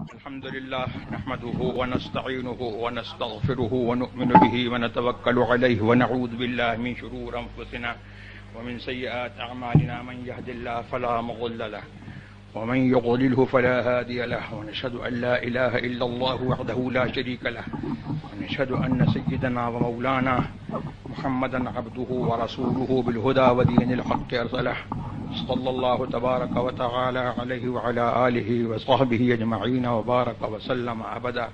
الحمد لله نحمده ونستعينه ونستغفره ونؤمن به ونتوكل عليه ونعوذ بالله من شرور أنفسنا ومن سيئات أعمالنا من يهد الله فلا مضل له ومن يضلله فلا هادي له ونشهد أن لا إله إلا الله وحده لا شريك له ونشهد أن سيدنا ومولانا محمدا عبده ورسوله بالهدى ودين الحق أرسله صلى الله تبارك وتعالى عليه وعلى آله وصحبه أجمعين وبارك وسلم أبدا.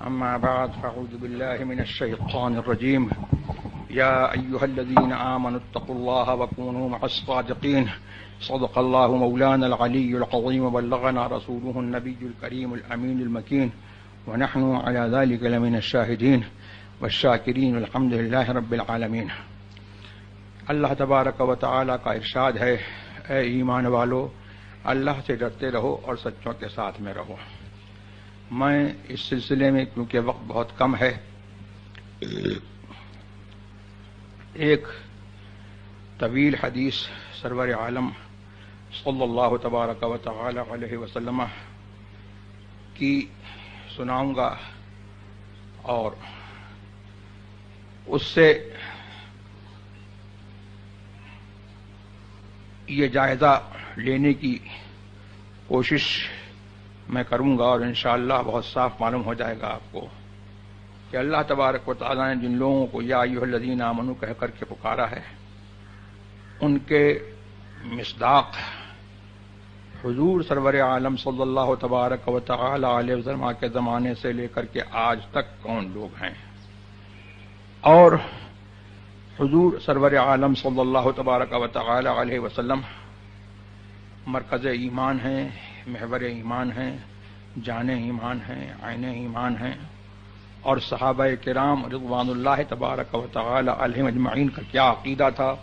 أما بعد فأعوذ بالله من الشيطان الرجيم. يا أيها الذين آمنوا اتقوا الله وكونوا مع الصادقين. صدق الله مولانا العلي العظيم وبلغنا رسوله النبي الكريم الأمين المكين ونحن على ذلك لمن الشاهدين والشاکرین الحمد للہ رب العالمین. اللہ تبارک و تعالیٰ کا ارشاد ہے، اے ایمان والو، اللہ سے ڈرتے رہو اور سچوں کے ساتھ میں رہو. میں اس سلسلے میں کیونکہ وقت بہت کم ہے، ایک طویل حدیث سرور عالم صلی اللہ تبارک و تعالی علیہ وسلم کی سناؤں گا اور اس سے یہ جائزہ لینے کی کوشش میں کروں گا، اور انشاءاللہ بہت صاف معلوم ہو جائے گا آپ کو کہ اللہ تبارک و تعالیٰ نے جن لوگوں کو یا ایھا الذین آمنوا کہہ کر کے پکارا ہے، ان کے مصداق حضور سرور عالم صلی اللہ تبارک و تعالی علیہ وسلم کے زمانے سے لے کر کے آج تک کون لوگ ہیں، اور حضور سرور عالم صلی اللہ تبارک و تعالی علیہ وسلم مرکز ایمان ہیں، محور ایمان ہیں، جان ایمان ہیں، عین ایمان ہیں، اور صحابہ کرام رضوان اللہ تبارک و تعالی علیہم اجمعین کا کیا عقیدہ تھا،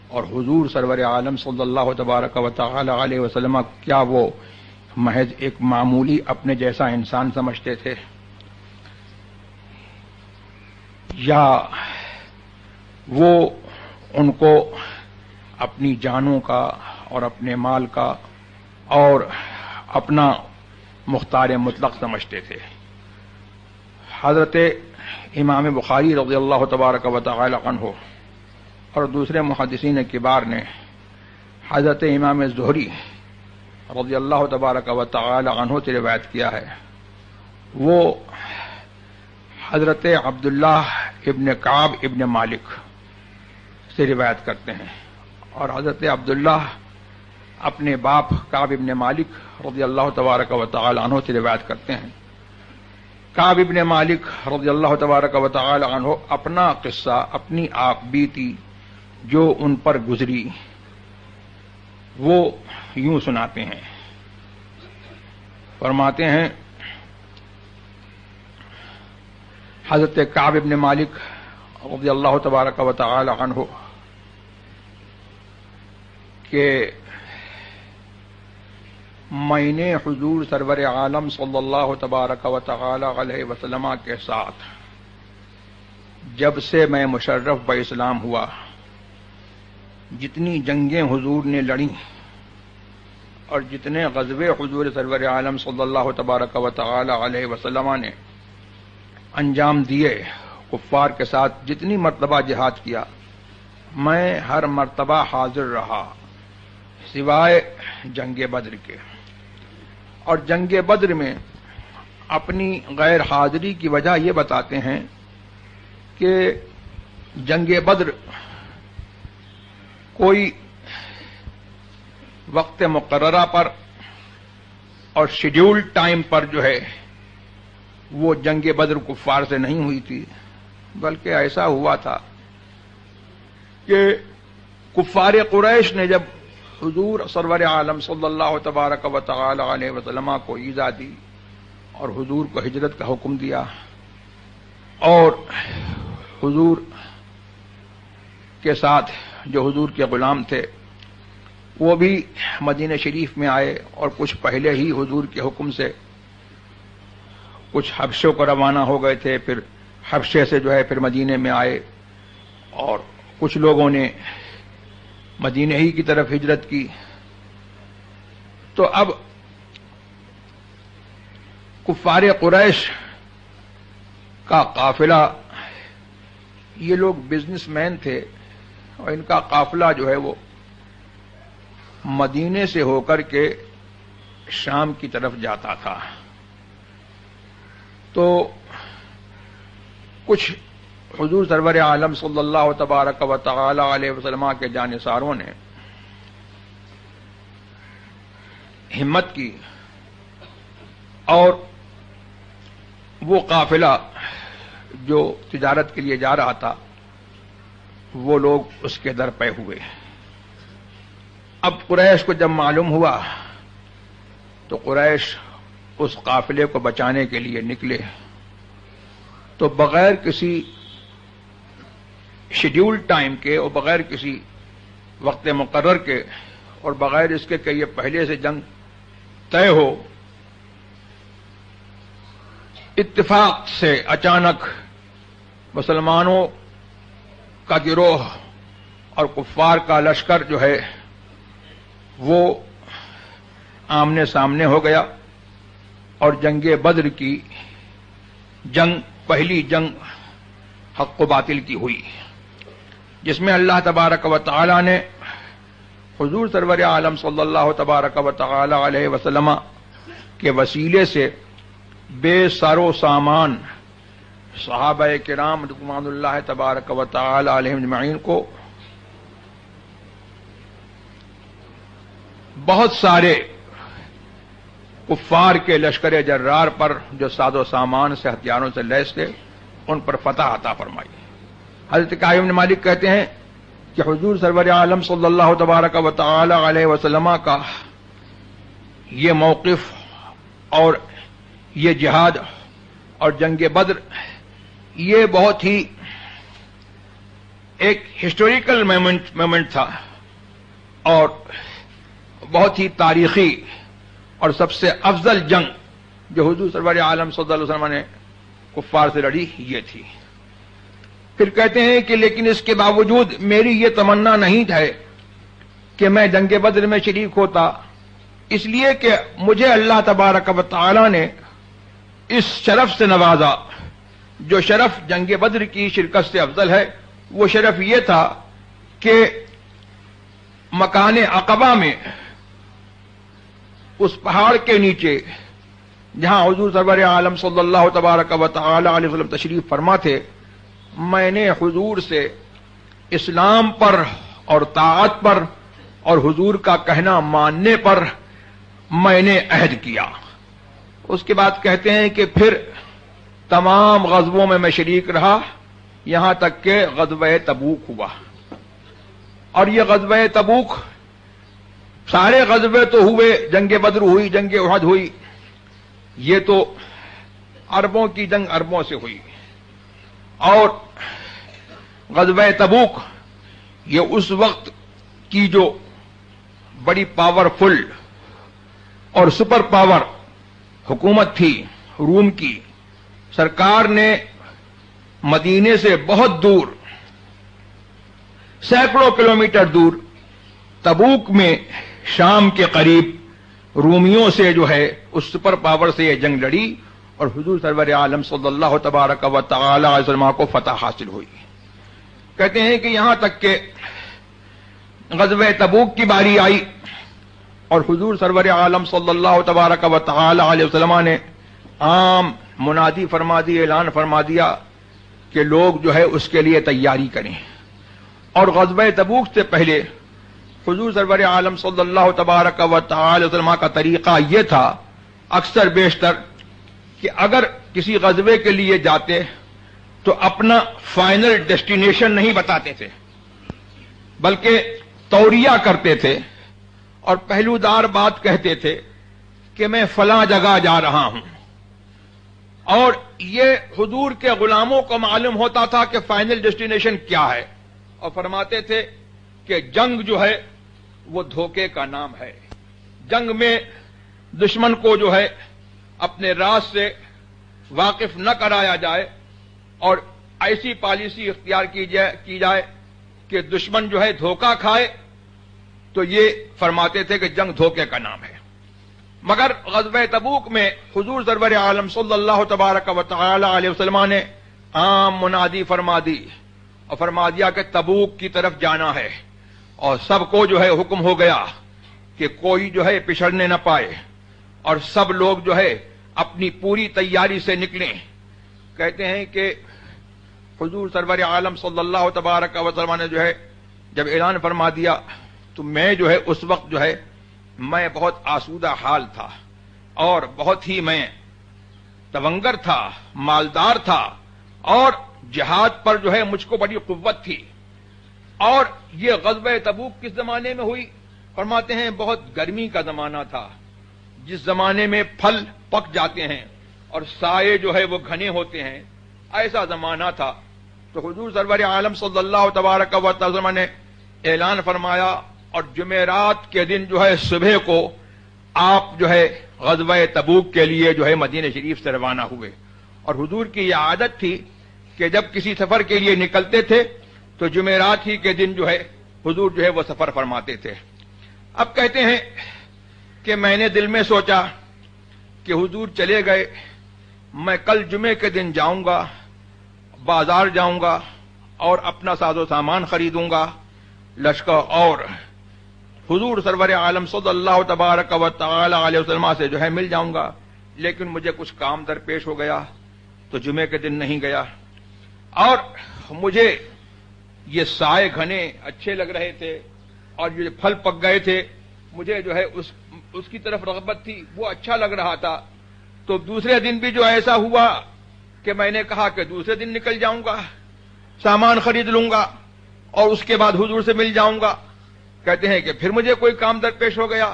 اور حضور سرور عالم صلی اللہ تبارک و تعالی علیہ وسلم کیا وہ محض ایک معمولی اپنے جیسا انسان سمجھتے تھے، یا وہ ان کو اپنی جانوں کا اور اپنے مال کا اور اپنا مختار مطلق سمجھتے تھے. حضرت امام بخاری رضی اللہ تبارک و تعالی عنہ اور دوسرے محدثین کبار نے حضرت امام زہری رضی اللہ تبارک و تعالی عنہ سے روایت کیا ہے. وہ حضرت عبداللہ ابن کعب ابن مالک سے روایت کرتے ہیں، اور حضرت عبداللہ اپنے باپ کعب ابن مالک رضی اللہ تبارک و تعالی عنہ سے روایت کرتے ہیں. کعب ابن مالک رضی اللہ تبارک و تعالی عنہ اپنا قصہ، اپنی آپ بیتی جو ان پر گزری، وہ یوں سناتے ہیں. فرماتے ہیں حضرت کعب ابن مالک رضی اللہ تبارک و تعالی عنہ کہ میں نے حضور سرور عالم صلی اللہ تبارک و تعالی علیہ وسلم کے ساتھ جب سے میں مشرف بہ اسلام ہوا، جتنی جنگیں حضور نے لڑیں اور جتنے غزوے حضور سرور عالم صلی اللہ تبارک و تعالی علیہ وسلم نے انجام دیے، کفار کے ساتھ جتنی مرتبہ جہاد کیا، میں ہر مرتبہ حاضر رہا سوائے جنگ بدر کے. اور جنگ بدر میں اپنی غیر حاضری کی وجہ یہ بتاتے ہیں کہ جنگ بدر کوئی وقت مقررہ پر اور شیڈیول ٹائم پر جو ہے وہ جنگ بدر کفار سے نہیں ہوئی تھی، بلکہ ایسا ہوا تھا کہ کفار قریش نے جب حضور سرور عالم صلی اللہ تبارک و تعالی علیہ وسلم کو ایذا دی اور حضور کو ہجرت کا حکم دیا، اور حضور کے ساتھ جو حضور کے غلام تھے وہ بھی مدینہ شریف میں آئے، اور کچھ پہلے ہی حضور کے حکم سے کچھ حبشوں کو روانہ ہو گئے تھے، پھر حبشے سے جو ہے پھر مدینے میں آئے، اور کچھ لوگوں نے مدینہ ہی کی طرف ہجرت کی. تو اب کفار قریش کا قافلہ، یہ لوگ بزنس مین تھے اور ان کا قافلہ جو ہے وہ مدینے سے ہو کر کے شام کی طرف جاتا تھا. تو کچھ حضور سرور عالم صلی اللہ تبارک و تعالی علیہ وسلم کے جانثاروں نے ہمت کی اور وہ قافلہ جو تجارت کے لیے جا رہا تھا وہ لوگ اس کے در پہ ہوئے. اب قریش کو جب معلوم ہوا تو قریش اس قافلے کو بچانے کے لیے نکلے. تو بغیر کسی شیڈیول ٹائم کے اور بغیر کسی وقت مقرر کے اور بغیر اس کے کہ یہ پہلے سے جنگ طے ہو، اتفاق سے اچانک مسلمانوں کا گروہ اور کفار کا لشکر جو ہے وہ آمنے سامنے ہو گیا اور جنگ بدر کی جنگ پہلی جنگ حق و باطل کی ہوئی، جس میں اللہ تبارک و تعالی نے حضور سرور عالم صلی اللہ تبارک و تعالی علیہ وسلم کے وسیلے سے بے سر و سامان صحابہ کرام رضوان اللہ تبارک و تعالی علیہم اجمعین کو بہت سارے کفار کے لشکر جرار پر جو ساز و سامان سے ہتھیاروں سے لیس تھے ان پر فتح عطا فرمائی. حضرت کعب بن مالک کہتے ہیں کہ حضور سرور عالم صلی اللہ تبارک و تعالی علیہ وسلم کا یہ موقف اور یہ جہاد اور جنگ بدر یہ بہت ہی ایک ہسٹوریکل مومنٹ تھا اور بہت ہی تاریخی اور سب سے افضل جنگ جو حضور سرور عالم صلی اللہ علیہ وسلم نے کفار سے لڑی یہ تھی. پھر کہتے ہیں کہ لیکن اس کے باوجود میری یہ تمنا نہیں ہے کہ میں جنگ بدر میں شریک ہوتا، اس لیے کہ مجھے اللہ تبارک و تعالی نے اس شرف سے نوازا جو شرف جنگ بدر کی شرکت سے افضل ہے. وہ شرف یہ تھا کہ مکان عقبہ میں اس پہاڑ کے نیچے جہاں حضور سرور عالم صلی اللہ تبارک و تعالی علیہ وسلم تشریف فرما تھے، میں نے حضور سے اسلام پر اور طاعت پر اور حضور کا کہنا ماننے پر میں نے عہد کیا. اس کے بعد کہتے ہیں کہ پھر تمام غزووں میں شریک رہا یہاں تک کہ غزوہ تبوک ہوا. اور یہ غزوہ تبوک سارے غزوے تو ہوئے، جنگ بدر ہوئی، جنگ احد ہوئی، یہ تو عربوں کی جنگ عربوں سے ہوئی. اور غزوہ تبوک یہ اس وقت کی جو بڑی پاورفل اور سپر پاور حکومت تھی روم کی، سرکار نے مدینے سے بہت دور سینکڑوں کلومیٹر دور تبوک میں شام کے قریب رومیوں سے جو ہے اس سپر پاور سے یہ جنگ لڑی اور حضور سرور عالم صلی اللہ تبارک و تعالی علیہ وسلم کو فتح حاصل ہوئی. کہتے ہیں کہ یہاں تک کہ غزوہ تبوک کی باری آئی اور حضور سرور عالم صلی اللہ تبارک و تعالی علیہ وسلم نے عام منادی فرما دی، اعلان فرما دیا کہ لوگ جو ہے اس کے لیے تیاری کریں. اور غزوہ تبوک سے پہلے حضور سرور عالم صلی اللہ تبارک و تعالی وسلم کا طریقہ یہ تھا اکثر بیشتر کہ اگر کسی غزوے کے لیے جاتے تو اپنا فائنل ڈیسٹینیشن نہیں بتاتے تھے بلکہ توریہ کرتے تھے اور پہلودار بات کہتے تھے کہ میں فلاں جگہ جا رہا ہوں. اور یہ حضور کے غلاموں کو معلوم ہوتا تھا کہ فائنل ڈیسٹینیشن کیا ہے اور فرماتے تھے کہ جنگ جو ہے وہ دھوکے کا نام ہے. جنگ میں دشمن کو جو ہے اپنے راز سے واقف نہ کرایا جائے اور ایسی پالیسی اختیار کی جائے کہ دشمن جو ہے دھوکہ کھائے، تو یہ فرماتے تھے کہ جنگ دھوکے کا نام ہے. مگر غزوہ تبوک میں حضور سرور عالم صلی اللہ تبارک و تعالی علیہ وسلم نے عام منادی فرما دی اور فرما دیا کہ تبوک کی طرف جانا ہے، اور سب کو جو ہے حکم ہو گیا کہ کوئی جو ہے پچھڑنے نہ پائے، اور سب لوگ جو ہے اپنی پوری تیاری سے نکلیں۔ کہتے ہیں کہ حضور سرور عالم صلی اللہ تبارک و تعالی نے جو ہے جب اعلان فرما دیا تو میں جو ہے اس وقت جو ہے میں بہت آسودہ حال تھا، اور بہت ہی میں تونگر تھا، مالدار تھا، اور جہاد پر جو ہے مجھ کو بڑی قوت تھی۔ اور یہ غزوہ تبوک کس زمانے میں ہوئی؟ فرماتے ہیں بہت گرمی کا زمانہ تھا، جس زمانے میں پھل پک جاتے ہیں اور سائے جو ہے وہ گھنے ہوتے ہیں، ایسا زمانہ تھا۔ تو حضور سرور عالم صلی اللہ تبارک و تعالی نے اعلان فرمایا، اور جمعرات کے دن جو ہے صبح کو آپ جو ہے غزوہ تبوک کے لیے جو ہے مدینہ شریف سے روانہ ہوئے۔ اور حضور کی یہ عادت تھی کہ جب کسی سفر کے لیے نکلتے تھے تو جمعرات ہی کے دن جو ہے حضور جو ہے وہ سفر فرماتے تھے۔ اب کہتے ہیں کہ میں نے دل میں سوچا کہ حضور چلے گئے، میں کل جمعے کے دن جاؤں گا، بازار جاؤں گا اور اپنا ساز و سامان خریدوں گا، لشکر، اور حضور سرور عالم صلی اللہ تبارک و تعالی علیہ وسلم سے جو ہے مل جاؤں گا، لیکن مجھے کچھ کام درپیش ہو گیا تو جمعے کے دن نہیں گیا۔ اور مجھے یہ سائے گھنے اچھے لگ رہے تھے اور یہ پھل پک گئے تھے، مجھے جو ہے اس کی طرف رغبت تھی، وہ اچھا لگ رہا تھا۔ تو دوسرے دن بھی جو ایسا ہوا کہ میں نے کہا کہ دوسرے دن نکل جاؤں گا، سامان خرید لوں گا اور اس کے بعد حضور سے مل جاؤں گا۔ کہتے ہیں کہ پھر مجھے کوئی کام درپیش ہو گیا،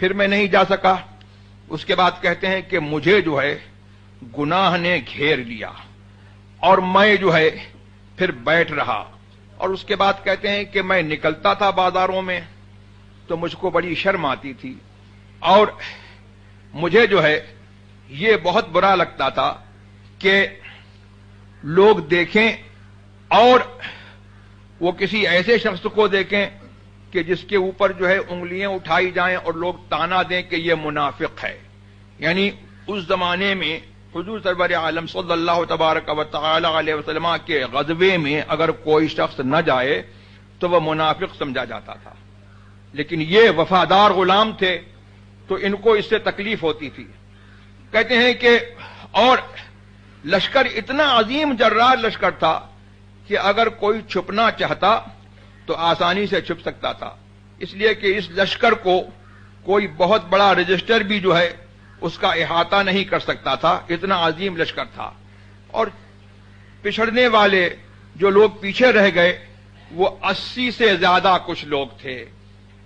پھر میں نہیں جا سکا۔ اس کے بعد کہتے ہیں کہ مجھے جو ہے گناہ نے گھیر لیا اور میں جو ہے پھر بیٹھ رہا۔ اور اس کے بعد کہتے ہیں کہ میں نکلتا تھا بازاروں میں تو مجھ کو بڑی شرم آتی تھی، اور مجھے جو ہے یہ بہت برا لگتا تھا کہ لوگ دیکھیں اور وہ کسی ایسے شخص کو دیکھیں کہ جس کے اوپر جو ہے انگلیاں اٹھائی جائیں اور لوگ تانا دیں کہ یہ منافق ہے۔ یعنی اس زمانے میں حضور سرور عالم صلی اللہ تبارک و تعالی علیہ وسلم کے غزوے میں اگر کوئی شخص نہ جائے تو وہ منافق سمجھا جاتا تھا، لیکن یہ وفادار غلام تھے تو ان کو اس سے تکلیف ہوتی تھی۔ کہتے ہیں کہ اور لشکر اتنا عظیم جرار لشکر تھا کہ اگر کوئی چھپنا چاہتا تو آسانی سے چھپ سکتا تھا، اس لیے کہ اس لشکر کو کوئی بہت بڑا رجسٹر بھی جو ہے اس کا احاطہ نہیں کر سکتا تھا، اتنا عظیم لشکر تھا۔ اور پچھڑنے والے جو لوگ پیچھے رہ گئے وہ 80 سے زیادہ کچھ لوگ تھے،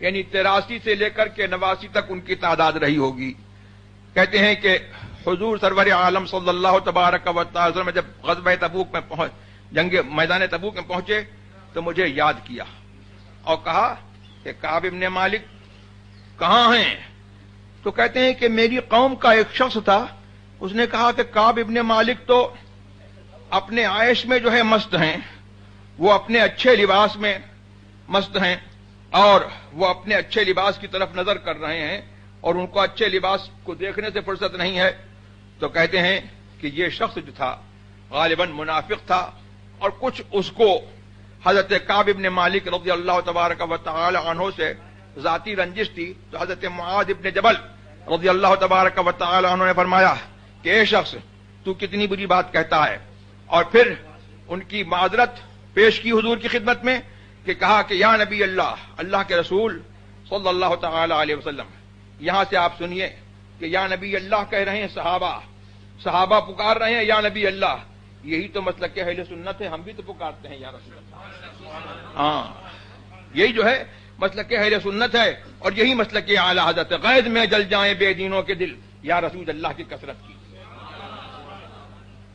یعنی 83 سے لے کر کے 89 تک ان کی تعداد رہی ہوگی۔ کہتے ہیں کہ حضور سرور عالم صلی اللہ تبارک و تعالی میں جب غزوہ تبوک میں جنگ میدان تبوک میں پہنچے تو مجھے یاد کیا اور کہا کہ کعب ابن مالک کہاں ہیں؟ تو کہتے ہیں کہ میری قوم کا ایک شخص تھا، اس نے کہا کہ کعب ابن مالک تو اپنے عائش میں جو ہے مست ہیں، وہ اپنے اچھے لباس میں مست ہیں اور وہ اپنے اچھے لباس کی طرف نظر کر رہے ہیں اور ان کو اچھے لباس کو دیکھنے سے فرصت نہیں ہے۔ تو کہتے ہیں کہ یہ شخص جو تھا غالباً منافق تھا، اور کچھ اس کو حضرت کعب ابن مالک رضی اللہ تبارک و تعالی عنہ سے ذاتی رنجش تھی۔ تو حضرت معاذ ابن جبل رضی اللہ تبارک و تعالی عنہ نے فرمایا کہ اے شخص تو کتنی بری بات کہتا ہے، اور پھر ان کی معذرت پیش کی حضور کی خدمت میں کہ کہا کہ یا نبی اللہ، اللہ کے رسول صلی اللہ تعالی علیہ وسلم، یہاں سے آپ سنیے کہ یا نبی اللہ کہہ رہے ہیں صحابہ پکار رہے ہیں یا نبی اللہ، یہی تو مسلک اہل سنت ہے، ہم بھی تو پکارتے ہیں یا رسول اللہ۔ ہاں، یہی جو ہے مسلک اہل سنت ہے، اور یہی مسلک اعلی حضرت غیظ میں جل جائیں بے دینوں کے دل یا رسول اللہ کی کثرت کی۔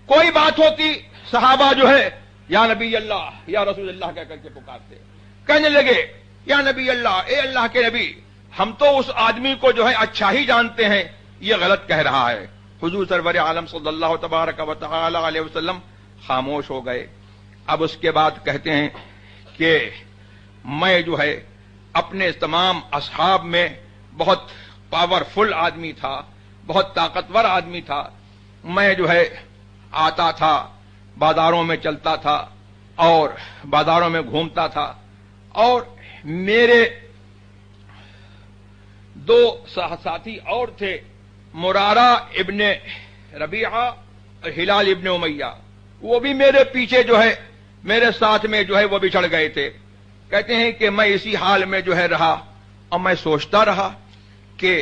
کوئی بات ہوتی صحابہ جو ہے یا نبی اللہ یا رسول اللہ کہہ کر کے پکارتے، کہنے لگے یا نبی اللہ، اے اللہ کے نبی، ہم تو اس آدمی کو جو ہے اچھا ہی جانتے ہیں، یہ غلط کہہ رہا ہے۔ حضور سرور عالم صلی اللہ تبارک و تعالی علیہ وسلم خاموش ہو گئے۔ اب اس کے بعد کہتے ہیں کہ میں جو ہے اپنے تمام اصحاب میں بہت پاورفل آدمی تھا، بہت طاقتور آدمی تھا. میں جو ہے آتا تھا، بازاروں میں چلتا تھا اور بازاروں میں گھومتا تھا، اور میرے دو ساتھی اور تھے، مرارہ ابن ربیعہ اور ہلال ابن امیہ. وہ بھی میرے پیچھے جو ہے میرے ساتھ میں جو ہے وہ بھی چڑھ گئے تھے. کہتے ہیں کہ میں اسی حال میں جو ہے رہا، اور میں سوچتا رہا کہ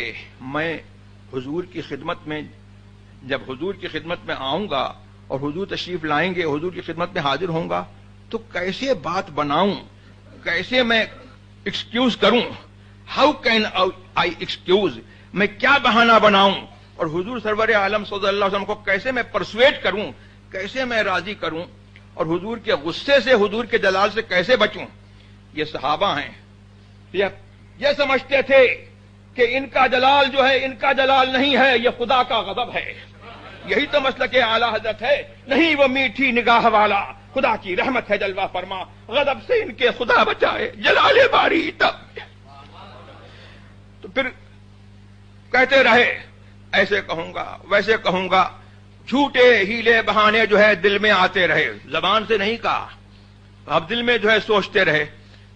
میں حضور کی خدمت میں، جب حضور کی خدمت میں آؤں گا اور حضور تشریف لائیں گے، حضور کی خدمت میں حاضر ہوں گا، تو کیسے بات بناؤں، کیسے میں ایکسکیوز کروں، ہاؤ کین آئی ایکسکیوز، میں کیا بہانہ بناؤں، اور حضور سرور عالم صلی اللہ علیہ وسلم کو کیسے میں پرسویٹ کروں، کیسے میں راضی کروں، اور حضور کے غصے سے، حضور کے جلال سے کیسے بچوں. یہ صحابہ ہیں، یہ سمجھتے تھے کہ ان کا جلال جو ہے ان کا جلال نہیں ہے، یہ خدا کا غضب ہے. یہی تو مسلک اعلی حضرت ہے. نہیں وہ میٹھی نگاہ والا، خدا کی رحمت ہے جلوہ فرما، غضب سے ان کے خدا بچائے، جلال باری تب. تو پھر کہتے رہے، ایسے کہوں گا ویسے کہوں گا، جھوٹے ہیلے بہانے جو ہے دل میں آتے رہے، زبان سے نہیں کہا، اب دل میں جو ہے سوچتے رہے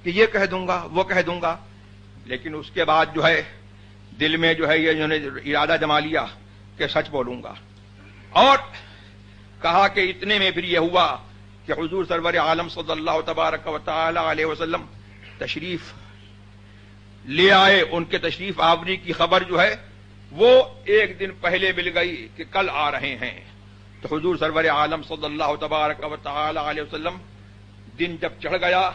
کہ یہ کہہ دوں گا وہ کہہ دوں گا. لیکن اس کے بعد جو ہے دل میں جو ہے یہ جو نے ارادہ جما لیا کہ سچ بولوں گا. اور کہا کہ اتنے میں پھر یہ ہوا کہ حضور سرور عالم صلی اللہ تبارک و تعالی علیہ وسلم تشریف لے آئے. ان کے تشریف آوری کی خبر جو ہے وہ ایک دن پہلے مل گئی کہ کل آ رہے ہیں. تو حضور سرور عالم صلی اللہ تبارک و تعالی علیہ وسلم دن جب چڑھ گیا،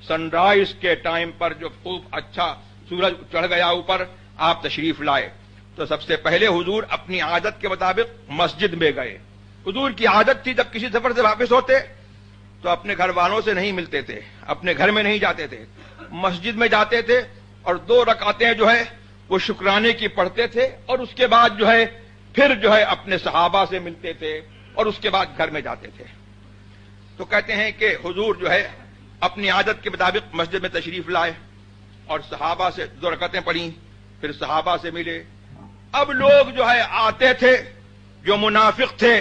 سن رائز کے ٹائم پر جو خوب اچھا سورج چڑھ گیا اوپر، آپ تشریف لائے. تو سب سے پہلے حضور اپنی عادت کے مطابق مسجد میں گئے. حضور کی عادت تھی جب کسی سفر سے واپس ہوتے تو اپنے گھر والوں سے نہیں ملتے تھے، اپنے گھر میں نہیں جاتے تھے، مسجد میں جاتے تھے اور 2 رکعتیں جو ہے وہ شکرانے کی پڑھتے تھے، اور اس کے بعد جو ہے پھر جو ہے اپنے صحابہ سے ملتے تھے، اور اس کے بعد گھر میں جاتے تھے. تو کہتے ہیں کہ حضور جو ہے اپنی عادت کے مطابق مسجد میں تشریف لائے اور صحابہ سے 2 رکعتیں پڑھیں، پھر صحابہ سے ملے. اب لوگ جو ہے آتے تھے، جو منافق تھے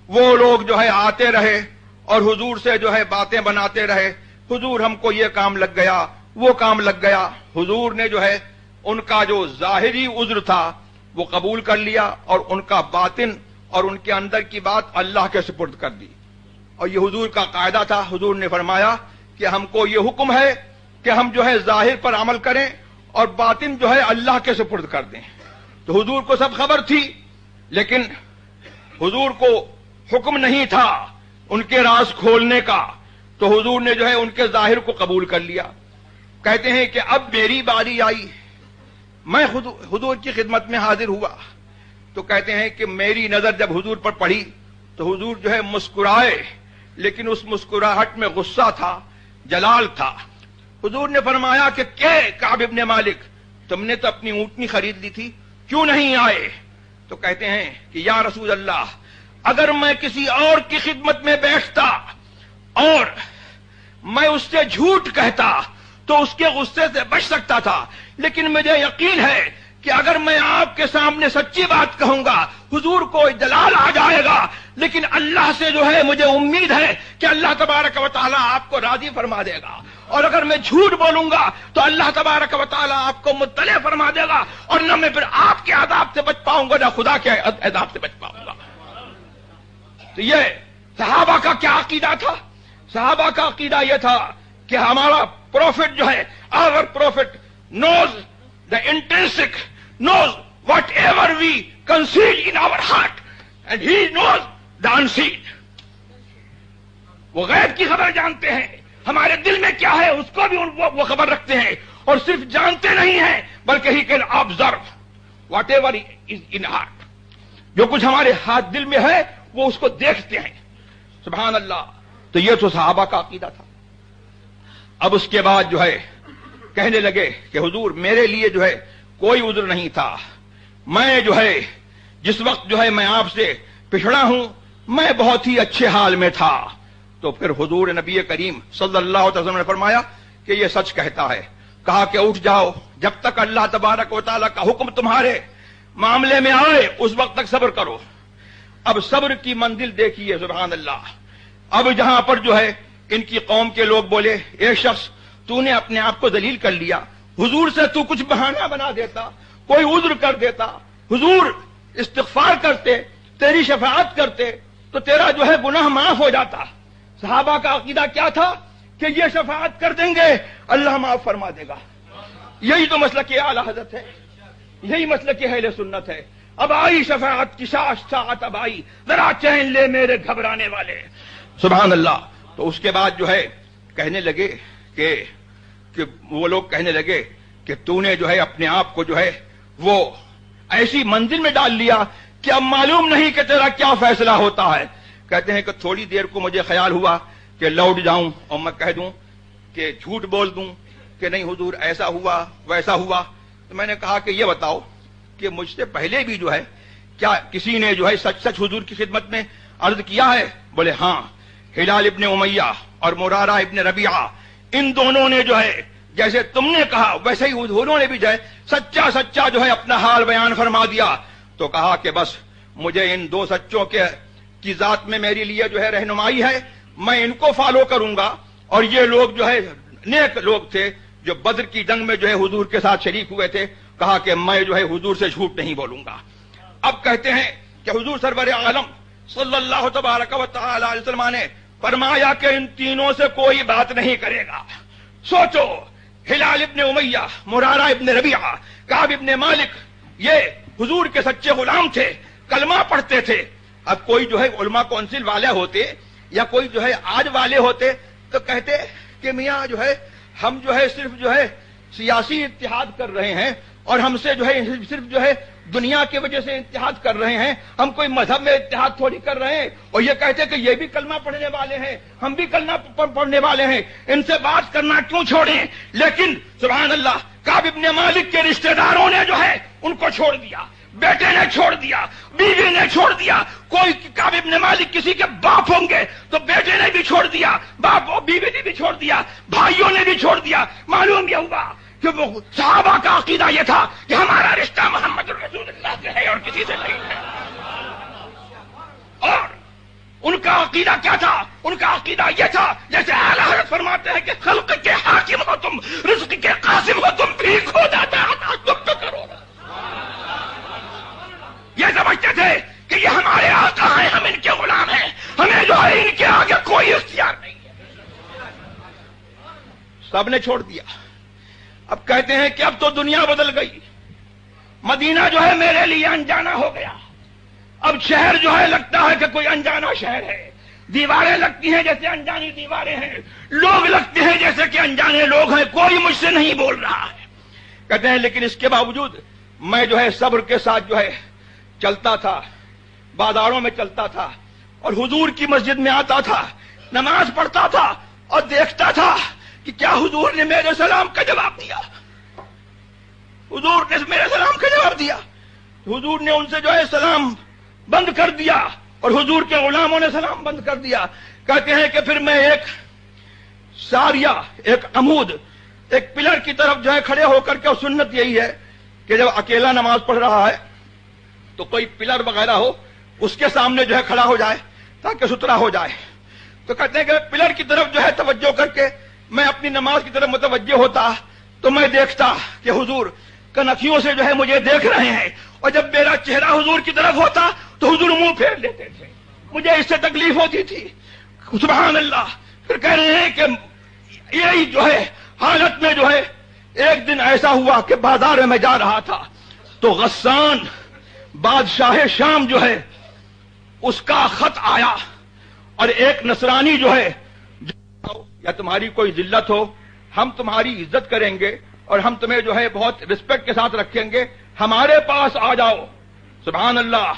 وہ لوگ جو ہے آتے رہے اور حضور سے جو ہے باتیں بناتے رہے. حضور ہم کو یہ کام لگ گیا، وہ کام لگ گیا. حضور نے جو ہے ان کا جو ظاہری عذر تھا وہ قبول کر لیا، اور ان کا باطن اور ان کے اندر کی بات اللہ کے سپرد کر دی. اور یہ حضور کا قاعدہ تھا. حضور نے فرمایا کہ ہم کو یہ حکم ہے کہ ہم جو ہے ظاہر پر عمل کریں اور باطن جو ہے اللہ کے سپرد کر دیں. تو حضور کو سب خبر تھی، لیکن حضور کو حکم نہیں تھا ان کے راز کھولنے کا. تو حضور نے جو ہے ان کے ظاہر کو قبول کر لیا. کہتے ہیں کہ اب میری باری آئی، میں حضور کی خدمت میں حاضر ہوا. تو کہتے ہیں کہ میری نظر جب حضور پر پڑی تو حضور جو ہے مسکرائے، لیکن اس مسکراہٹ میں غصہ تھا، جلال تھا. حضور نے فرمایا کہ کعب ابن مالک، تم نے تو اپنی اونٹنی خرید لی تھی، کیوں نہیں آئے؟ تو کہتے ہیں کہ یا رسول اللہ، اگر میں کسی اور کی خدمت میں بیٹھتا اور میں اس سے جھوٹ کہتا تو اس کے غصے سے بچ سکتا تھا، لیکن مجھے یقین ہے کہ اگر میں آپ کے سامنے سچی بات کہوں گا حضور کو جلال آ جائے گا. لیکن اللہ سے جو ہے مجھے امید ہے کہ اللہ تبارک و تعالیٰ آپ کو راضی فرما دے گا، اور اگر میں جھوٹ بولوں گا تو اللہ تبارک و تعالیٰ آپ کو مطلع فرما دے گا، اور نہ میں پھر آپ کے عذاب سے بچ پاؤں گا نہ خدا کے عذاب سے بچ پاؤں گا. تو یہ صحابہ کا کیا عقیدہ تھا؟ صحابہ کا عقیدہ یہ تھا کہ ہمارا پروفٹ جو ہے، our prophet knows the intrinsic, knows whatever we conceal in our heart, and he knows the unseen. وہ غیب کی خبر جانتے ہیں، ہمارے دل میں کیا ہے اس کو بھی وہ خبر رکھتے ہیں، اور صرف جانتے نہیں ہیں بلکہ he can observe whatever is in heart. جو کچھ ہمارے ہاتھ دل میں ہے وہ اس کو دیکھتے ہیں. سبحان اللہ. تو یہ تو صحابہ کا عقیدہ تھا. اب اس کے بعد جو ہے کہنے لگے کہ حضور میرے لیے جو ہے کوئی عذر نہیں تھا، میں جو ہے جس وقت جو ہے میں آپ سے پچھڑا ہوں میں بہت ہی اچھے حال میں تھا. تو پھر حضور نبی کریم صلی اللہ علیہ وسلم نے فرمایا کہ یہ سچ کہتا ہے. کہا کہ اٹھ جاؤ جب تک اللہ تبارک و تعالیٰ کا حکم تمہارے معاملے میں آئے اس وقت تک صبر کرو. اب صبر کی منزل دیکھیے سبحان اللہ. اب جہاں پر جو ہے ان کی قوم کے لوگ بولے اے شخص تو نے اپنے آپ کو ذلیل کر لیا, حضور سے تو کچھ بہانہ بنا دیتا, کوئی عذر کر دیتا, حضور استغفار کرتے, تیری شفاعت کرتے تو تیرا جو ہے گناہ معاف ہو جاتا. صحابہ کا عقیدہ کیا تھا کہ یہ شفاعت کر دیں گے اللہ معاف فرما دے گا. یہی تو مسلک اعلی حضرت ہے, یہی مسلک اہل سنت ہے. اب آئی شفاعت کی ساعت اب آئی, ذرا چین لے میرے گھبرانے والے سبحان اللہ. تو اس کے بعد جو ہے کہنے لگے کہ وہ لوگ کہنے لگے کہ تو نے جو ہے اپنے آپ کو جو ہے وہ ایسی منزل میں ڈال لیا کہ اب معلوم نہیں کہ تیرا کیا فیصلہ ہوتا ہے. کہتے ہیں کہ تھوڑی دیر کو مجھے خیال ہوا کہ لوٹ جاؤں اور میں کہہ دوں کہ جھوٹ بول دوں کہ نہیں حضور ایسا ہوا ویسا ہوا. تو میں نے کہا کہ یہ بتاؤ کہ مجھ سے پہلے بھی جو ہے کیا کسی نے جو ہے سچ سچ حضور کی خدمت میں عرض کیا ہے؟ بولے ہاں, ہلال ابن امیہ اور مرارہ ابن ربیعہ ان دونوں نے جو ہے جیسے تم نے کہا ویسے ہی انہوں نے بھی جو ہے سچا سچا جو ہے اپنا حال بیان فرما دیا. تو کہا کہ بس مجھے ان دو سچوں کی ذات میں میری لیے جو ہے رہنمائی ہے, میں ان کو فالو کروں گا. اور یہ لوگ جو ہے نیک لوگ تھے جو بدر کی جنگ میں جو ہے حضور کے ساتھ شریک ہوئے تھے. کہا کہ میں جو ہے حضور سے جھوٹ نہیں بولوں گا. اب کہتے ہیں کہ حضور سرور عالم صلی اللہ تبارک و تعالی علیہ وسلم نے فرمایا کہ ان تینوں سے کوئی بات نہیں کرے گا. سوچو, ہلال ابن امیہ, مرارہ ابن ربیعہ, کعب ابن مالک, یہ حضور کے سچے غلام تھے, کلمہ پڑھتے تھے. اب کوئی جو ہے علماء کونسل والے ہوتے یا کوئی جو ہے آج والے ہوتے تو کہتے کہ میاں جو ہے ہم جو ہے صرف جو ہے سیاسی اتحاد کر رہے ہیں اور ہم سے جو ہے صرف جو ہے دنیا کی وجہ سے اتحاد کر رہے ہیں, ہم کوئی مذہب میں اتحاد تھوڑی کر رہے ہیں. اور یہ کہتے کہ یہ بھی کلمہ پڑھنے والے ہیں, ہم بھی کلمہ پڑھنے والے ہیں, ان سے بات کرنا کیوں چھوڑیں. لیکن سبحان اللہ کعب ابن مالک کے رشتہ داروں نے جو ہے ان کو چھوڑ دیا, بیٹے نے چھوڑ دیا, بیوی نے چھوڑ دیا. کوئی کعب ابن مالک کسی کے باپ ہوں گے تو بیٹے نے بھی چھوڑ دیا, باپ اور بیوی نے بھی چھوڑ دیا, بھائیوں نے بھی چھوڑ دیا. معلوم یہ ہوا کہ وہ صحابہ کا عقیدہ یہ تھا کہ ہمارا رشتہ محمد رسول اللہ سے ہے اور کسی سے نہیں ہے. اور ان کا عقیدہ کیا تھا؟ ان کا عقیدہ یہ تھا جیسے اعلی حضرت فرماتے ہیں کہ خلق کے حاکم ہو تم, رزق کے قاسم ہو تم, بھی کھو جاتا ہے تم تو کرو. یہ سمجھتے تھے کہ یہ ہمارے آقا ہیں, ہم ان کے غلام ہیں, ہمیں جو ہے ان کے آگے کوئی اختیار نہیں ہے. سب نے چھوڑ دیا. اب کہتے ہیں کہ اب تو دنیا بدل گئی, مدینہ جو ہے میرے لیے انجانا ہو گیا. اب شہر جو ہے لگتا ہے کہ کوئی انجانا شہر ہے, دیواریں لگتی ہیں جیسے انجانی دیواریں ہیں, لوگ لگتے ہیں جیسے کہ انجانے لوگ ہیں, کوئی مجھ سے نہیں بول رہا ہے. کہتے ہیں لیکن اس کے باوجود میں جو ہے صبر کے ساتھ جو ہے چلتا تھا, بازاروں میں چلتا تھا اور حضور کی مسجد میں آتا تھا, نماز پڑھتا تھا اور دیکھتا تھا کہ کیا حضور نے میرے سلام کا جواب دیا. حضور نے میرے سلام کا جواب دیا. حضور نے ان سے جو ہے سلام بند کر دیا اور حضور کے غلاموں نے سلام بند کر دیا. کہتے ہیں کہ پھر میں ایک ساریہ, ایک عمود, ایک پلر کی طرف جو ہے کھڑے ہو کر کے, اور سنت یہی ہے کہ جب اکیلا نماز پڑھ رہا ہے تو کوئی پلر وغیرہ ہو اس کے سامنے جو ہے کھڑا ہو جائے تاکہ ستھرا ہو جائے. تو کہتے ہیں کہ پلر کی طرف جو ہے توجہ کر کے میں اپنی نماز کی طرف متوجہ ہوتا تو میں دیکھتا کہ حضور کنکھیوں سے جو ہے مجھے دیکھ رہے ہیں, اور جب میرا چہرہ حضور کی طرف ہوتا تو حضور منہ پھیر لیتے تھے. مجھے اس سے تکلیف ہوتی تھی. سبحان اللہ. پھر کہہ رہے ہیں کہ یہی جو ہے حالت میں جو ہے ایک دن ایسا ہوا کہ بازار میں جا رہا تھا تو غسان بادشاہ شام جو ہے اس کا خط آیا, اور ایک نصرانی جو ہے یا تمہاری کوئی ذلت ہو ہم تمہاری عزت کریں گے اور ہم تمہیں جو ہے بہت رسپیکٹ کے ساتھ رکھیں گے, ہمارے پاس آ جاؤ. سبحان اللہ.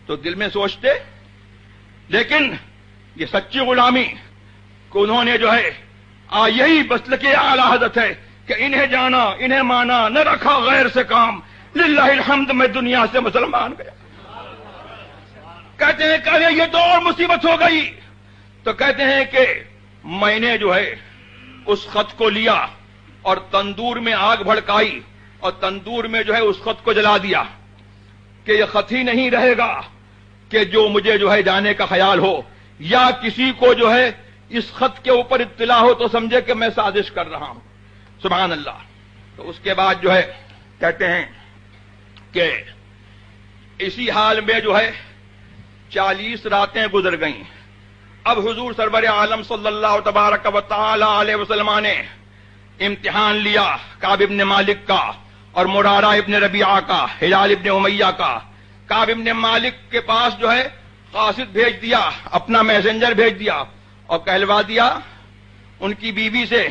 تو دل میں سوچتے, لیکن یہ سچی غلامی کو انہوں نے جو ہے یہی مسلک اعلی حضرت ہے کہ انہیں جانا انہیں مانا, نہ رکھا غیر سے کام, للہ الحمد میں دنیا سے مسلمان گیا. کہتے ہیں کہ یہ تو اور مصیبت ہو گئی. تو کہتے ہیں کہ میں نے جو ہے اس خط کو لیا اور تندور میں آگ بھڑکائی اور تندور میں جو ہے اس خط کو جلا دیا کہ یہ خط ہی نہیں رہے گا کہ جو مجھے جو ہے جانے کا خیال ہو یا کسی کو جو ہے اس خط کے اوپر اطلاع ہو تو سمجھے کہ میں سازش کر رہا ہوں. سبحان اللہ. تو اس کے بعد جو ہے کہتے ہیں کہ اسی حال میں جو ہے 40 راتیں گزر گئیں. اب حضور سرور عالم صلی اللہ تبارک و تعالی علیہ وسلم نے امتحان لیا کعب ابن مالک کا اور مرارہ ابن ربیعہ کا، ہلال ابن امیہ کا. کعب ابن مالک کے پاس جو ہے قاصد بھیج دیا، اپنا میسنجر بھیج دیا اور کہلوا دیا ان کی بیوی سے،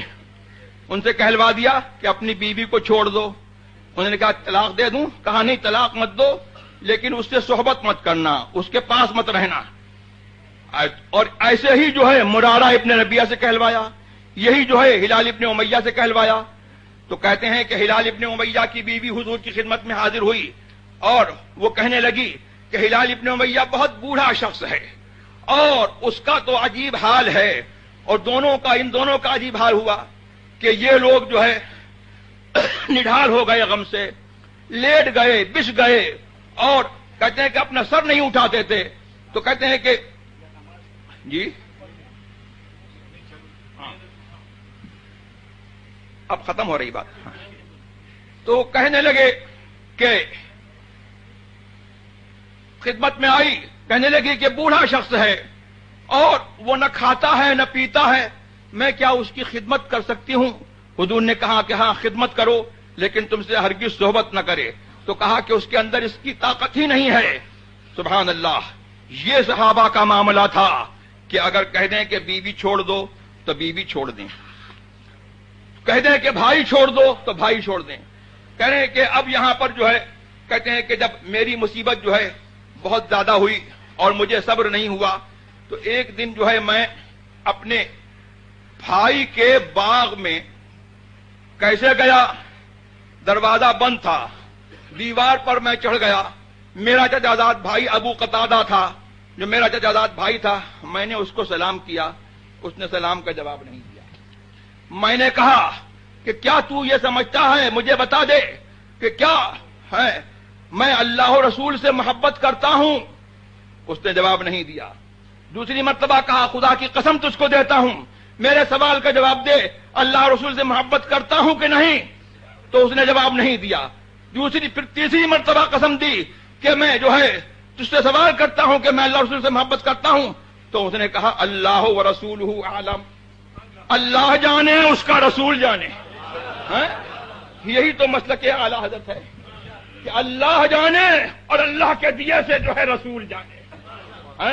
ان سے کہلوا دیا کہ اپنی بیوی کو چھوڑ دو. انہوں نے کہا طلاق دے دوں؟ کہا نہیں طلاق مت دو، لیکن اس سے صحبت مت کرنا، اس کے پاس مت رہنا. اور ایسے ہی جو ہے مرارہ ابن ربیعہ سے کہلوایا، یہی جو ہے ہلال ابن امیہ سے کہلوایا. تو کہتے ہیں کہ ہلال ابن امیہ کی بیوی حضور کی خدمت میں حاضر ہوئی اور وہ کہنے لگی کہ ہلال ابن امیہ بہت بوڑھا شخص ہے اور اس کا تو عجیب حال ہے، اور ان دونوں کا عجیب حال ہوا کہ یہ لوگ جو ہے نڈھال ہو گئے، غم سے لیٹ گئے، بچ گئے، اور کہتے ہیں کہ اپنا سر نہیں اٹھاتے تھے. تو کہتے ہیں کہ جی اب ختم ہو رہی بات. تو کہنے لگے کہ خدمت میں آئی، کہنے لگی کہ بوڑھا شخص ہے اور وہ نہ کھاتا ہے نہ پیتا ہے، میں کیا اس کی خدمت کر سکتی ہوں؟ حضور نے کہا کہ ہاں خدمت کرو، لیکن تم سے ہرگز صحبت نہ کرے. تو کہا کہ اس کے اندر اس کی طاقت ہی نہیں ہے. سبحان اللہ. یہ صحابہ کا معاملہ تھا کہ اگر کہہ دیں کہ بیوی چھوڑ دو تو بیوی چھوڑ دیں، کہہ دیں کہ بھائی چھوڑ دو تو بھائی چھوڑ دیں. کہہ رہے ہیں کہ اب یہاں پر جو ہے کہتے ہیں کہ جب میری مصیبت جو ہے بہت زیادہ ہوئی اور مجھے صبر نہیں ہوا تو ایک دن جو ہے میں اپنے بھائی کے باغ میں کیسے گیا، دروازہ بند تھا، دیوار پر میں چڑھ گیا. میرا چچازاد بھائی ابو قتادہ تھا جو میرا چچازاد بھائی تھا. میں نے اس کو سلام کیا، اس نے سلام کا جواب نہیں دیا. میں نے کہا کہ کیا تو یہ سمجھتا ہے، مجھے بتا دے کہ کیا ہے میں اللہ و رسول سے محبت کرتا ہوں؟ اس نے جواب نہیں دیا. دوسری مرتبہ کہا خدا کی قسم تجھ کو دیتا ہوں میرے سوال کا جواب دے، اللہ و رسول سے محبت کرتا ہوں کہ نہیں؟ تو اس نے جواب نہیں دیا. پھر تیسری مرتبہ قسم دی کہ میں جو ہے تجھ سے سوال کرتا ہوں کہ میں اللہ و رسول سے محبت کرتا ہوں. تو اس نے کہا اللہ و رسولہ عالم، اللہ جانے اس کا رسول جانے. یہی تو مسلک اعلی حضرت ہے کہ اللہ جانے اور اللہ کے دیے سے جو ہے رسول جانے.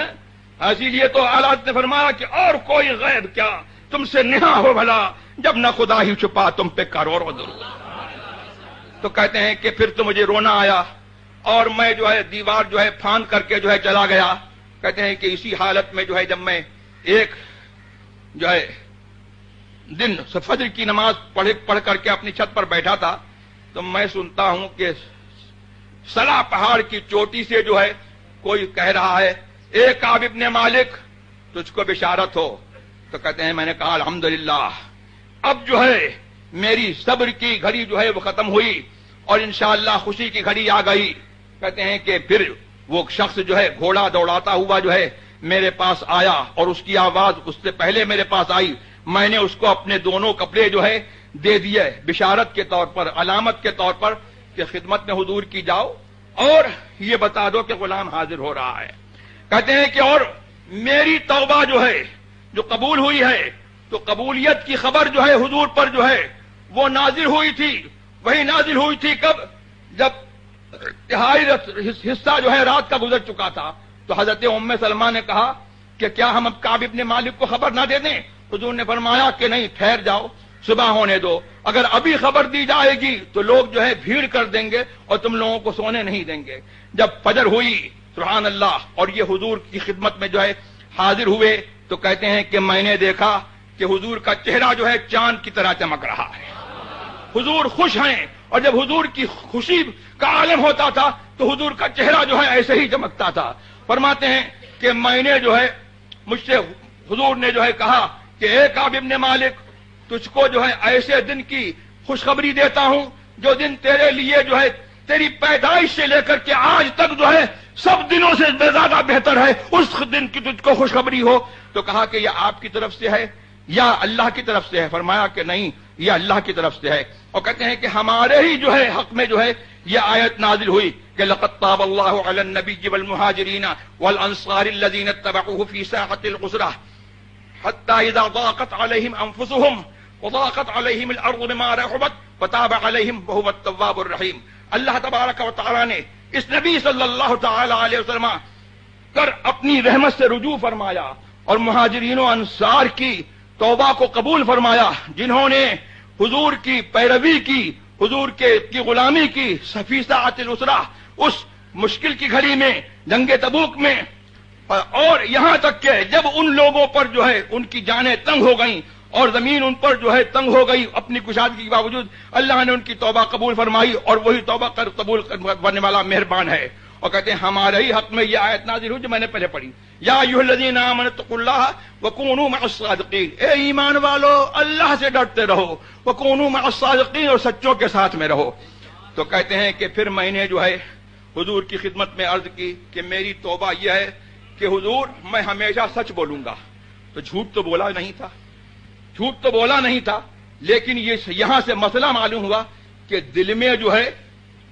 اسی لیے تو اعلی حضرت نے فرمایا کہ اور کوئی غیب کیا تم سے نہا ہو بھلا، جب نہ خدا ہی چھپا تم پہ کروڑوں درود. تو کہتے ہیں کہ پھر تو مجھے رونا آیا اور میں جو ہے دیوار جو ہے پھاند کر کے جو ہے چلا گیا. کہتے ہیں کہ اسی حالت میں جو ہے جب میں ایک جو ہے دن فجر کی نماز پڑھ کر کے اپنی چھت پر بیٹھا تھا تو میں سنتا ہوں کہ سلا پہاڑ کی چوٹی سے جو ہے کوئی کہہ رہا ہے اے کعب ابن مالک تجھ کو بشارت ہو. تو کہتے ہیں میں نے کہا الحمدللہ اب جو ہے میری صبر کی گھڑی جو ہے وہ ختم ہوئی اور انشاءاللہ خوشی کی گھڑی آ گئی. کہتے ہیں کہ پھر وہ شخص جو ہے گھوڑا دوڑاتا ہوا جو ہے میرے پاس آیا اور اس کی آواز اس سے پہلے میرے پاس آئی. میں نے اس کو اپنے دونوں کپڑے جو ہے دے دیے بشارت کے طور پر، علامت کے طور پر کہ خدمت میں حضور کی جاؤ اور یہ بتا دو کہ غلام حاضر ہو رہا ہے. کہتے ہیں کہ اور میری توبہ جو ہے جو قبول ہوئی ہے تو قبولیت کی خبر جو ہے حضور پر جو ہے وہ نازل ہوئی تھی. وہی نازل ہوئی تھی کب؟ جب تہائی حصہ جو ہے رات کا گزر چکا تھا. تو حضرت ام سلمہ نے کہا کہ کیا ہم اب کعب ابن مالک کو خبر نہ دے دیں؟ حضور نے فرمایا کہ نہیں، ٹھہر جاؤ، صبح ہونے دو. اگر ابھی خبر دی جائے گی تو لوگ جو ہے بھیڑ کر دیں گے اور تم لوگوں کو سونے نہیں دیں گے. جب فجر ہوئی سبحان اللہ اور یہ حضور کی خدمت میں جو ہے حاضر ہوئے تو کہتے ہیں کہ میں نے دیکھا کہ حضور کا چہرہ جو ہے چاند کی طرح چمک رہا ہے. حضور خوش ہیں اور جب حضور کی خوشی کا عالم ہوتا تھا تو حضور کا چہرہ جو ہے ایسے ہی چمکتا تھا. فرماتے ہیں کہ میں نے جو ہے مجھ سے حضور نے جو ہے کہا کہ اے کعب ابن مالک تجھ کو جو ہے ایسے دن کی خوشخبری دیتا ہوں جو دن تیرے لیے جو ہے تیری پیدائش سے لے کر کے آج تک جو ہے سب دنوں سے زیادہ بہتر ہے، اس دن کی تجھ کو خوشخبری ہو. تو کہا کہ یہ آپ کی طرف سے ہے یا اللہ کی طرف سے ہے؟ فرمایا کہ نہیں، یہ اللہ کی طرف سے ہے. اور کہتے ہیں کہ ہمارے ہی جو ہے حق میں جو ہے یہ آیت نازل ہوئی کہ لقد طاب اللہ علی النبی والمہاجرین والانصار الذین اتبعوه فی ساعۃ العسرہ حتی اذا ضاقت علیہم انفسهم وضاقت علیہم الارض بما رحبت فتاب علیہم وهو التواب الرحیم. اللہ تبارک و تعالی نے اس نبی صلی اللہ تعالی علیہ وسلم کر اپنی رحمت سے رجوع فرمایا اور مہاجرین و انصار کی توبہ کو قبول فرمایا، جنہوں نے حضور کی پیروی کی، حضور کی غلامی کی فی ساعۃ العسرہ، اس مشکل کی گھڑی میں، جنگ تبوک میں. اور یہاں تک کہ جب ان لوگوں پر جو ہے ان کی جانیں تنگ ہو گئیں اور زمین ان پر جو ہے تنگ ہو گئی اپنی کشادگی کے باوجود، اللہ نے ان کی توبہ قبول فرمائی اور وہی توبہ قبول کرنے والا مہربان ہے. اور کہتے ہیں ہمارے ہی حق میں یہ آیت نازل ہوئی جو میں نے پہلے پڑھی، یا ایھا الذین آمنوا اتقوا اللہ وکونوا مع الصادقین. اے ایمان والو اللہ سے ڈرتے رہو، وکونوا مع الصادقین، اور سچوں کے ساتھ میں رہو. تو کہتے ہیں کہ پھر میں نے جو ہے حضور کی خدمت میں عرض کی کہ میری توبہ یہ ہے کہ حضور میں ہمیشہ سچ بولوں گا. تو جھوٹ تو بولا نہیں تھا، جھوٹ تو بولا نہیں تھا، لیکن یہ یہاں سے مسئلہ معلوم ہوا کہ دل میں جو ہے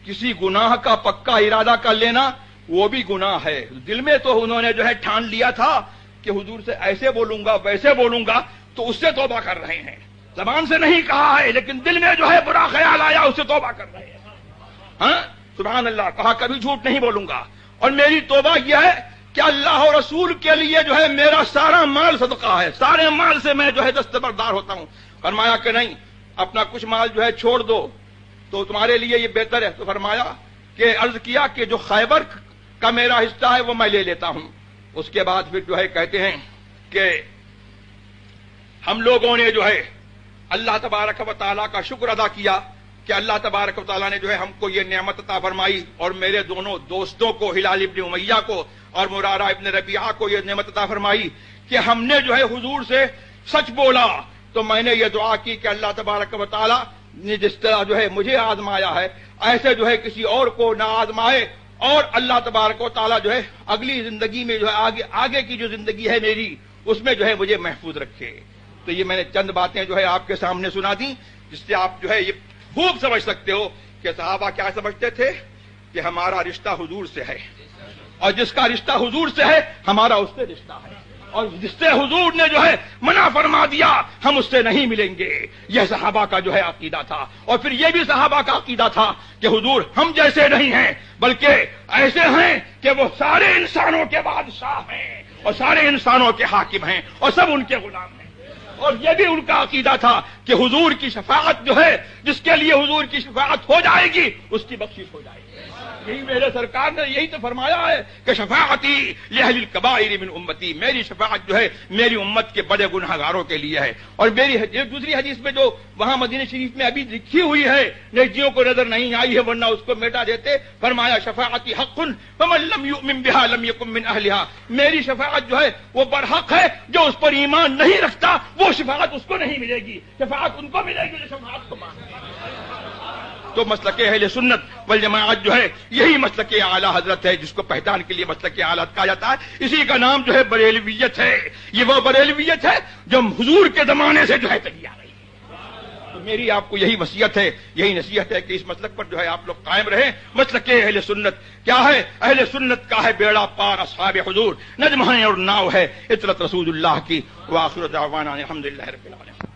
کسی گناہ کا پکا ارادہ کر لینا وہ بھی گناہ ہے. دل میں تو انہوں نے جو ہے ٹھان لیا تھا کہ حضور سے ایسے بولوں گا ویسے بولوں گا، تو اس سے توبہ کر رہے ہیں. زبان سے نہیں کہا ہے لیکن دل میں جو ہے برا خیال آیا، اس سے توبہ کر رہے ہیں. ہاں سبحان اللہ، کہا کبھی جھوٹ نہیں بولوں گا. اور میری توبہ یہ ہے کہ اللہ اور رسول کے لیے جو ہے میرا سارا مال صدقہ ہے، سارے مال سے میں جو ہے دستبردار ہوتا ہوں. فرمایا کہ نہیں، اپنا کچھ مال جو ہے چھوڑ دو تو تمہارے لیے یہ بہتر ہے. تو فرمایا کہ عرض کیا کہ جو خیبر کا میرا حصہ ہے وہ میں لے لیتا ہوں. اس کے بعد پھر جو ہے کہتے ہیں کہ ہم لوگوں نے جو ہے اللہ تبارک و تعالیٰ کا شکر ادا کیا کہ اللہ تبارک و تعالیٰ نے جو ہے ہم کو یہ نعمت عطا فرمائی، اور میرے دونوں دوستوں کو ہلال ابن امیہ کو اور مرارہ ابن ربیعہ کو یہ نعمت عطا فرمائی کہ ہم نے جو ہے حضور سے سچ بولا. تو میں نے یہ دعا کی کہ اللہ تبارک و تعالیٰ نے جس طرح جو ہے مجھے آزمایا ہے ایسے جو ہے کسی اور کو نہ آزمائے، اور اللہ تبارک و تعالیٰ جو ہے اگلی زندگی میں جو ہے آگے کی جو زندگی ہے میری اس میں جو ہے مجھے محفوظ رکھے. تو یہ میں نے چند باتیں جو ہے آپ کے سامنے سنا دی جس سے آپ جو ہے یہ خوب سمجھ سکتے ہو کہ صحابہ کیا سمجھتے تھے کہ ہمارا رشتہ حضور سے ہے، اور جس کا رشتہ حضور سے ہے ہمارا اس سے رشتہ ہے، اور جس سے حضور نے جو ہے منع فرما دیا ہم اس سے نہیں ملیں گے. یہ صحابہ کا جو ہے عقیدہ تھا. اور پھر یہ بھی صحابہ کا عقیدہ تھا کہ حضور ہم جیسے نہیں ہیں بلکہ ایسے ہیں کہ وہ سارے انسانوں کے بادشاہ ہیں اور سارے انسانوں کے حاکم ہیں اور سب ان کے غلام ہیں. اور یہ بھی ان کا عقیدہ تھا کہ حضور کی شفاعت جو ہے، جس کے لیے حضور کی شفاعت ہو جائے گی اس کی بخشش ہو جائے گی. یہی میرے سرکار نے یہی تو فرمایا ہے کہ شفاعتی لأہل الکبائر من امتی، میری شفاعت جو ہے میری امت کے بڑے گناہ گاروں کے لیے ہے. اور میری دوسری حدیث میں جو وہاں مدینہ شریف میں ابھی لکھی ہوئی ہے نیکیوں کو نظر نہیں آئی ہے ورنہ اس کو مٹا دیتے، فرمایا شفاعتی حق فمن لم یؤمن بها لم یکن من اہلها، میری شفاعت جو ہے وہ برحق ہے، جو اس پر ایمان نہیں رکھتا وہ شفاعت اس کو نہیں ملے گی، شفاعت ان کو ملے گی جو شفاعت کو مانتے ہیں. تو مسلک اہل سنت والجماعت جو ہے یہی مسلک اعلی حضرت ہے جس کو پہچان کے لیے مسلک اعلی کہا جاتا ہے. اسی کا نام جو ہے بریلویت ہے. یہ وہ بریلویت ہے جو حضور کے زمانے سے جو ہے چلی آ رہی ہے. تو میری آپ کو یہی وصیت ہے، یہی نصیحت ہے کہ اس مسلک پر جو ہے آپ لوگ قائم رہیں. مسلک اہل سنت کیا ہے؟ اہل سنت کا ہے بیڑا پار اصحاب حضور، نجم ہے اور ناؤ ہے اطرت رسول اللہ کی. وآخر دعوانا الحمدللہ رب العالمین.